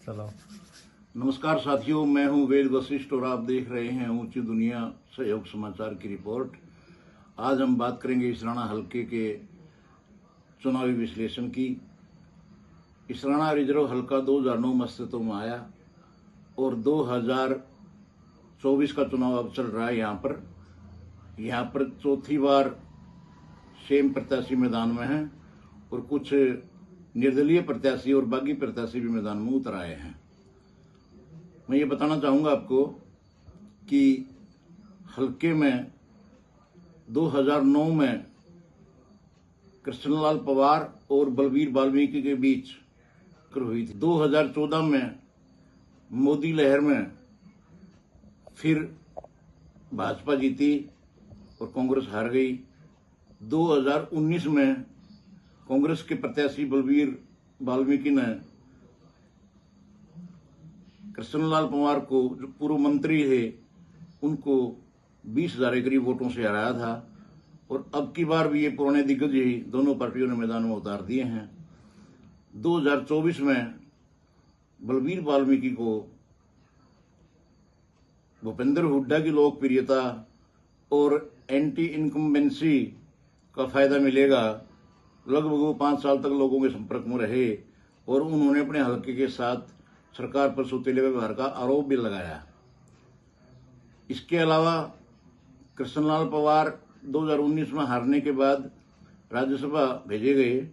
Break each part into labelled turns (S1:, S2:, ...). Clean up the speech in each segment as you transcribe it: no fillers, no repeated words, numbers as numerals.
S1: चलो।
S2: नमस्कार साथियों, मैं हूं वेद वशिष्ठ और आप देख रहे हैं ऊंची दुनिया सहयोग समाचार की रिपोर्ट। आज हम बात करेंगे इसराना हलके के चुनावी विश्लेषण की। इसराना रिजर्व हलका 2009 में अस्तित्व में आया और 2024 का चुनाव अब चल रहा है। यहाँ पर चौथी बार सेम प्रत्याशी मैदान में हैं और कुछ निर्दलीय प्रत्याशी और बागी प्रत्याशी भी मैदान में उतर आए हैं। मैं ये बताना चाहूँगा आपको कि हल्के में 2009 में कृष्णलाल पवार और बलवीर वाल्मीकि के बीच हुई थी। 2014 में मोदी लहर में फिर भाजपा जीती और कांग्रेस हार गई। 2019 में कांग्रेस के प्रत्याशी बलवीर वाल्मीकि ने कृष्णलाल पवार को, जो पूर्व मंत्री थे, उनको 20,000 के करीब वोटों से हराया था। और अब की बार भी ये पुराने दिग्गज ही दोनों पार्टियों ने मैदान में उतार दिए हैं। 2024 में बलवीर वाल्मीकि को भूपेंद्र हुड्डा की लोकप्रियता और एंटी इनकम्बेंसी का फायदा मिलेगा। लगभग वो 5 साल तक लोगों के संपर्क में रहे और उन्होंने अपने हल्के के साथ सरकार पर सौतेले व्यवहार का आरोप भी लगाया। इसके अलावा कृष्णलाल पवार 2019 में हारने के बाद राज्यसभा भेजे गए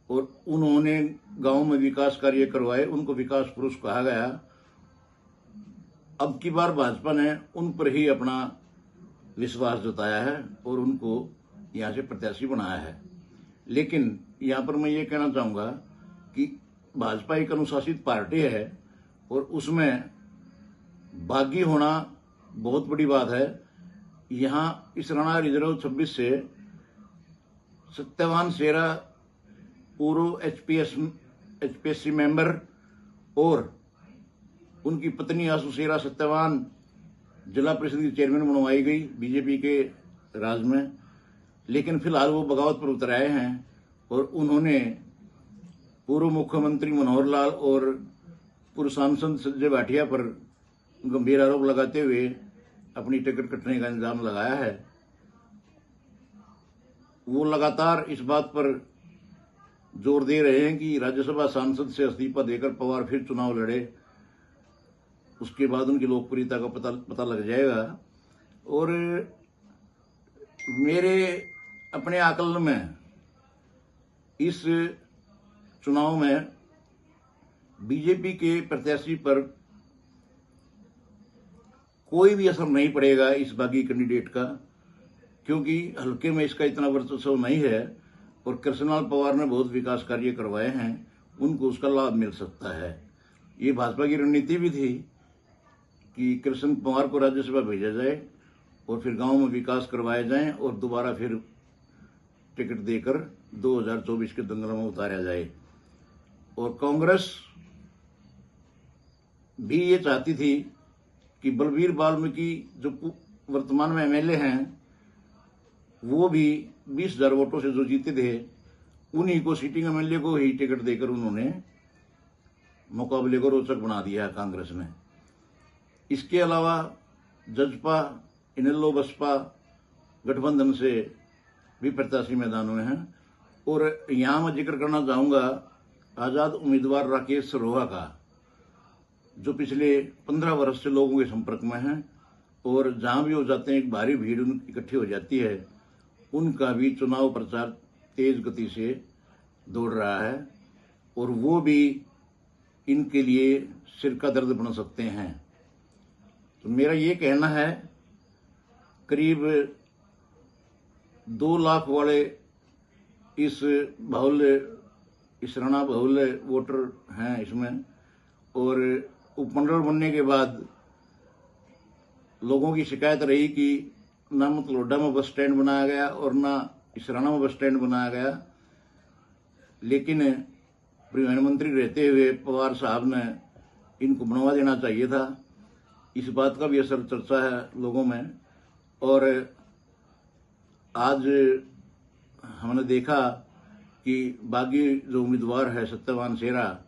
S2: और उन्होंने गांव में विकास कार्य करवाए, उनको विकास पुरुष कहा गया। अब की बार भाजपा ने उन पर ही अपना विश्वास जताया है और उनको यहां से प्रत्याशी बनाया है। लेकिन यहां पर मैं ये कहना चाहूंगा कि भाजपा एक अनुशासित पार्टी है और उसमें बागी होना बहुत बड़ी बात है। यहां इसराना रिजर्व 26 से सत्यवान शेरा पूर्व एचपीएससी मेंबर और उनकी पत्नी आसू शेरा सत्यवान जिला परिषद की चेयरमैन बनवाई गई बीजेपी के राज में। लेकिन फिलहाल वो बगावत पर उतर आए हैं और उन्होंने पूर्व मुख्यमंत्री मनोहर लाल और पूर्व सांसद संजय भाटिया पर गंभीर आरोप लगाते हुए अपनी टिकट कटने का इल्जाम लगाया है। वो लगातार इस बात पर जोर दे रहे हैं कि राज्यसभा सांसद से इस्तीफा देकर पवार फिर चुनाव लड़े, उसके बाद उनकी लोकप्रियता का पता लग जाएगा। और मेरे अपने आकलन में इस चुनाव में बीजेपी के प्रत्याशी पर कोई भी असर नहीं पड़ेगा इस बागी कैंडिडेट का, क्योंकि हल्के में इसका इतना वर्चस्व नहीं है और कृष्णलाल पवार ने बहुत विकास कार्य करवाए हैं, उनको उसका लाभ मिल सकता है। ये भाजपा की रणनीति भी थी कि कृष्ण पवार को राज्यसभा भेजा जाए और फिर गांव में विकास करवाए जाएं और दोबारा फिर टिकट देकर 2024 के दंगल में उतारा जाए। और कांग्रेस भी ये चाहती थी कि बलवीर वाल्मीकि जो वर्तमान में एमएलए हैं, वो भी 20,000 वोटों से जो जीते थे, उन्हीं को, सिटिंग एमएलए को ही टिकट देकर उन्होंने मुकाबले को रोचक बना दिया कांग्रेस ने। इसके अलावा जजपा, इनेलो बसपा गठबंधन से भी प्रत्याशी मैदान में हैं। और यहां मैं जिक्र करना चाहूंगा आजाद उम्मीदवार राकेश सरोहा का, जो पिछले 15 वर्ष से लोगों के संपर्क में हैं और जहां भी वो जाते हैं एक भारी भीड़ इकट्ठी हो जाती है। उनका भी चुनाव प्रचार तेज गति से दौड़ रहा है और वो भी इनके लिए सिर का दर्द बन सकते हैं। तो मेरा ये कहना है, करीब 2 लाख वाले इस इसराना बहुल वोटर हैं इसमें। और उपमंडल बनने के बाद लोगों की शिकायत रही कि ना मतलोडा में बस स्टैंड बनाया गया और ना इसराना में बस स्टैंड बनाया गया। लेकिन परिवहन मंत्री रहते हुए पवार साहब ने इनको बनवा देना चाहिए था। इस बात का भी असर चर्चा है लोगों में। और आज हमने देखा कि बागी जो उम्मीदवार है सत्यवान शेरा,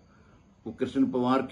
S2: वो कृष्ण पवार की